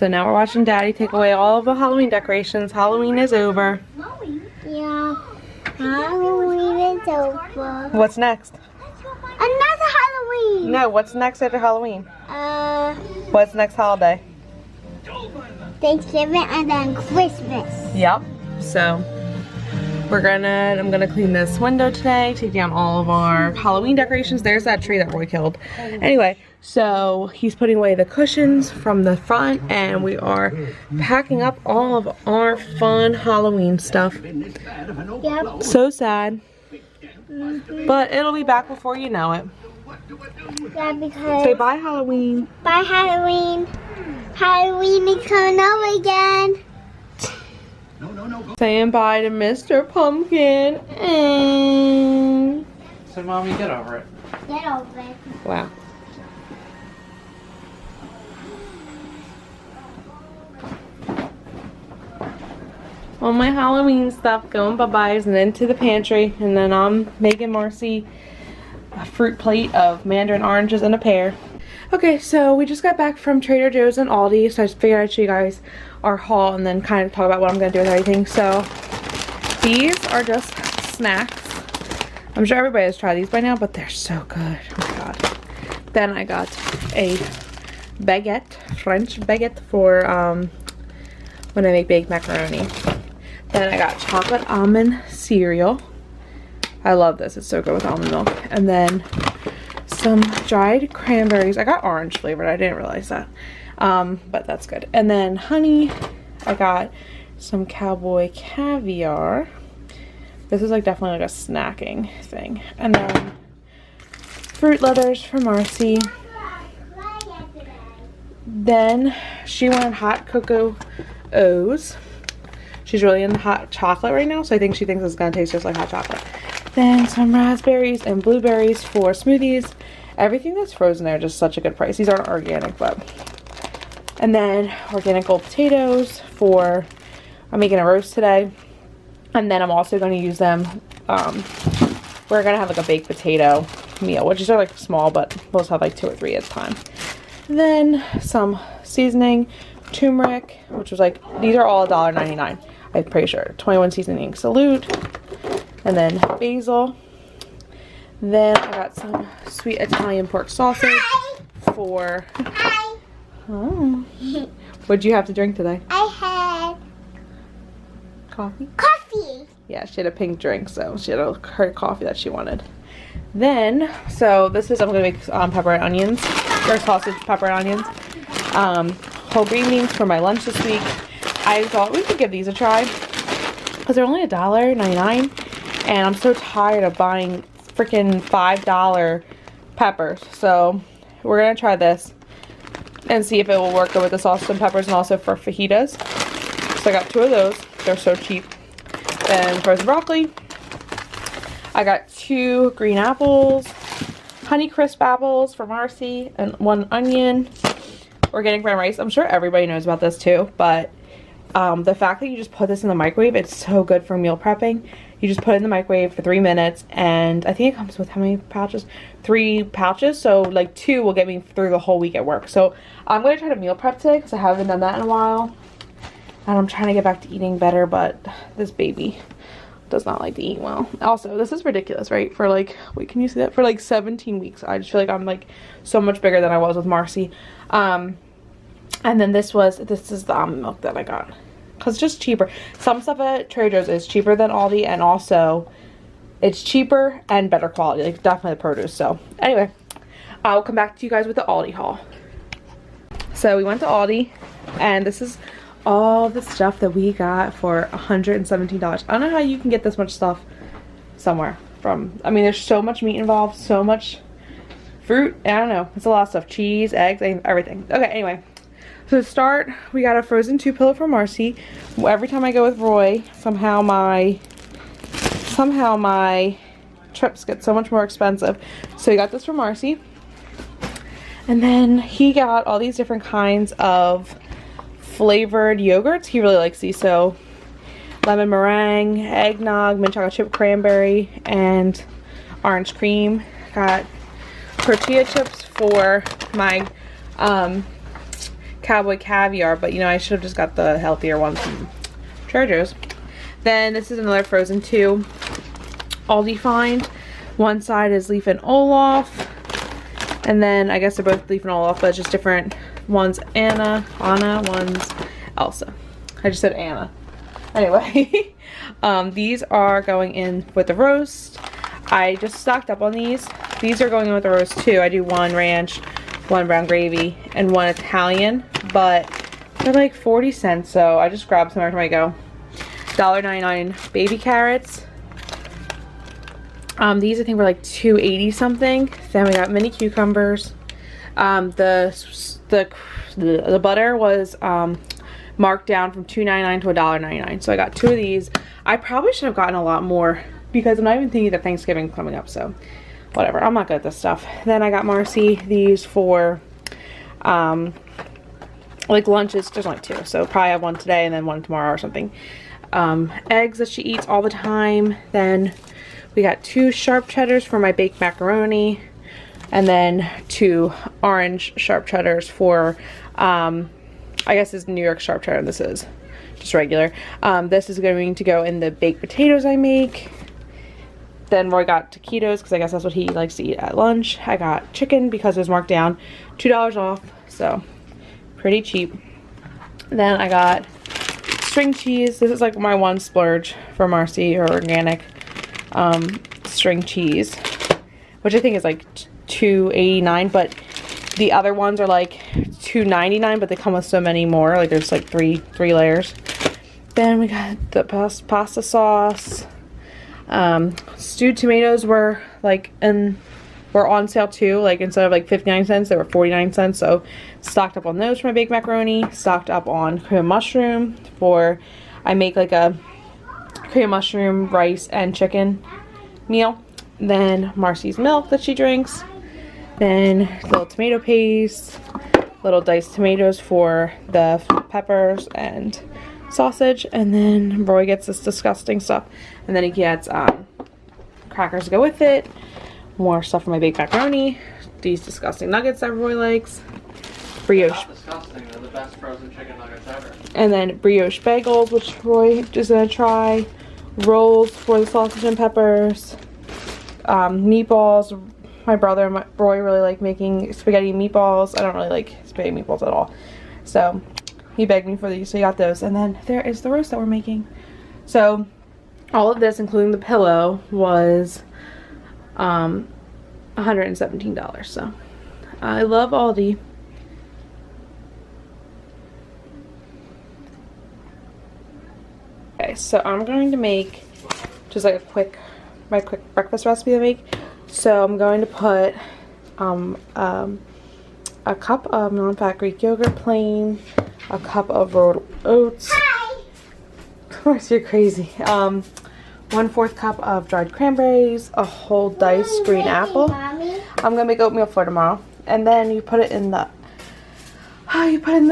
So now we're watching Daddy take away all of the Halloween decorations. Halloween is over. Yeah, Halloween is over. What's next? Another Halloween. No, what's next after Halloween? What's next holiday? Thanksgiving and then Christmas. Yep. So I'm gonna clean this window today, take down all of our Halloween decorations. There's that tree that Roy killed. Anyway, so he's putting away the cushions from the front, and we are packing up all of our fun Halloween stuff. Yep. So sad. But it'll be back before you know it. Yeah, because Say bye, Halloween. by Halloween, Halloween is coming over again. Saying bye to Mr. Pumpkin. So, Mommy, get over it. Get over it. Wow. All my Halloween stuff going bye-byes and into the pantry. And then I'm making Marcy a fruit plate of mandarin oranges and a pear. Okay, so we just got back from Trader Joe's and Aldi, so I just figured I'd show you guys our haul and then kind of talk about what I'm going to do with everything. So these are just snacks. I'm sure everybody has tried these by now, but they're so good. Oh my god. Then I got a baguette, French baguette for when I make baked macaroni. Then I got chocolate almond cereal. I love this. It's so good with almond milk. And then some dried cranberries. I got orange flavored. I didn't realize that. But that's good. And then honey. I got some cowboy caviar. This is like definitely like a snacking thing. And then fruit leathers for Marcy. Then she wanted hot cocoa O's. She's really into hot chocolate right now, so I think she thinks it's gonna taste just like hot chocolate. Then some raspberries and blueberries for smoothies. Everything that's frozen there, just such a good price. These aren't organic, but. And then organic gold potatoes for, I'm making a roast today. And then I'm also going to use them, we're going to have like a baked potato meal, which is like small, but we'll just have like 2 or 3 at a time. Then some seasoning, turmeric, which was like, these are all $1.99, I'm pretty sure. 21 seasoning salute. And then basil. Then I got some sweet Italian pork sausage for... Oh. What'd you have to drink today? I had Coffee? coffee. Yeah, she had a pink drink, so she had her coffee that she wanted. Then, so this is, I'm going to make pepper and onions, or sausage, pepper and onions. Whole green beans for my lunch this week. I thought we could give these a try, because they're only $1.99, and I'm so tired of buying freaking $5 peppers. So we're going to try this and see if it will work good with the sausage and peppers, and also for fajitas. So I got 2 of those. They're so cheap. Then frozen broccoli. I got 2 green apples, Honey Crisp apples for Marcy, and 1 onion. Organic brown rice. I'm sure everybody knows about this too, but the fact that you just put this in the microwave, it's so good for meal prepping. You just put it in the microwave for 3 minutes, and I think it comes with how many pouches? 3 pouches, so like 2 will get me through the whole week at work. So I'm going to try to meal prep today because I haven't done that in a while. And I'm trying to get back to eating better, but this baby does not like to eat well. Also, this is ridiculous, right? For like, wait, can you see that? For like 17 weeks, I just feel like I'm like so much bigger than I was with Marcy. And then this is the almond milk that I got. Because it's just cheaper. Some stuff at Trader Joe's is cheaper than Aldi, and also it's cheaper and better quality. Like definitely the produce. So anyway, I'll come back to you guys with the Aldi haul. So we went to Aldi, and this is all the stuff that we got for $117. I don't know how you can get this much stuff somewhere from. I mean, there's so much meat involved, so much fruit. I don't know. It's a lot of stuff. Cheese, eggs, everything. Okay, anyway. So to start, we got a frozen 2 pillow for Marcy. Every time I go with Roy, somehow my trips get so much more expensive. So we got this for Marcy. And then he got all these different kinds of flavored yogurts. He really likes these. So lemon meringue, eggnog, mint chocolate chip cranberry, and orange cream. Got tortilla chips for my cowboy caviar, but you know, I should have just got the healthier ones from Trader Joe's. Then this is another frozen 2 Aldi find. One side is Leaf and Olaf, and then I guess they're both Leaf and Olaf, but it's just different. One's Anna, one's Elsa. I just said Anna. Anyway, these are going in with the roast. I just stocked up on these. These are going in with the roast too. I do 1 ranch, 1 brown gravy, and 1 Italian, but they're like 40 cents, so I just grabbed some every time I go. $1.99 baby carrots. These I think were like $2.80 something. Then we got mini cucumbers. The butter was marked down from $2.99 to $1.99, so I got 2 of these. I probably should have gotten a lot more because I'm not even thinking that Thanksgiving's coming up, so whatever. I'm not good at this stuff. Then I got Marcy these for like lunches. There's only 2, so probably have 1 today and then 1 tomorrow or something. Eggs that she eats all the time. Then we got 2 sharp cheddars for my baked macaroni, and then 2 orange sharp cheddars for I guess it's New York sharp cheddar, and this is just regular. This is going to go in the baked potatoes I make. Then Roy got taquitos because I guess that's what he likes to eat at lunch. I got chicken because it was marked down, $2 off, so pretty cheap. Then I got string cheese. This is like my 1 splurge for Marcy, or organic string cheese, which I think is like $2.89, but the other ones are like $2.99, but they come with so many more. Like there's like three layers. Then we got the pasta sauce. Stewed tomatoes were on sale too. Like instead of like 59 cents, they were 49 cents. So stocked up on those for my baked macaroni. Stocked up on cream mushroom for, I make like a cream mushroom, rice, and chicken meal. Then Marcy's milk that she drinks. Then little tomato paste, little diced tomatoes for the peppers and sausage. And then Roy gets this disgusting stuff. And then he gets crackers to go with it. More stuff for my baked macaroni. These disgusting nuggets that Roy likes. Brioche. Not disgusting, they're the best frozen chicken nuggets ever. And then brioche bagels, which Roy is gonna try. Rolls for the sausage and peppers. Meatballs. My brother and Roy really like making spaghetti meatballs. I don't really like spaghetti meatballs at all, so he begged me for these, so he got those. And then there is the roast that we're making. So all of this, including the pillow, was $117. So I love Aldi. Okay, so I'm going to make just like my quick breakfast recipe to make. So I'm going to put a cup of non-fat Greek yogurt plain, a cup of rolled oats. Hi. Of course, you're crazy. 1/4 cup of dried cranberries, a whole diced green apple. Mommy? I'm gonna make oatmeal for tomorrow, and then you put it in the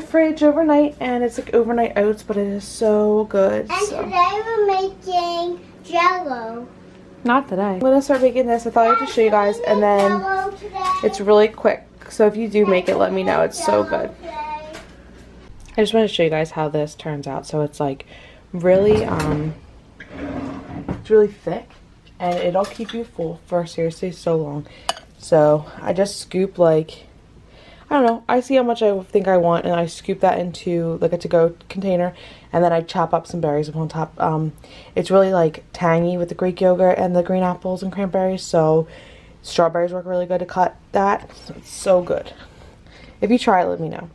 fridge overnight, and it's like overnight oats, but it is so good. And so. today we're making Jello. Not today. I'm gonna start making this. I thought I'd just show you guys, and then Jello today. it's really quick. So if you do make it, let me know. It's so good. Today. I just want to show you guys how this turns out. So it's like really, it's really thick, and it'll keep you full for seriously so long. So I just scoop like, I don't know, I see how much I think I want, and I scoop that into like a to-go container, and then I chop up some berries up on top. It's really like tangy with the Greek yogurt and the green apples and cranberries, so strawberries work really good to cut that. It's so good. If you try it, let me know.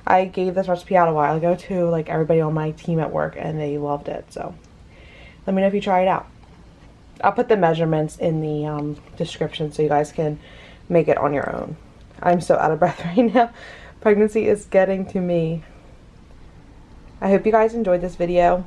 I gave this recipe out a while ago to like everybody on my team at work, and they loved it, so let me know if you try it out. I'll put the measurements in the description so you guys can make it on your own. I'm so out of breath right now. Pregnancy is getting to me. I hope you guys enjoyed this video.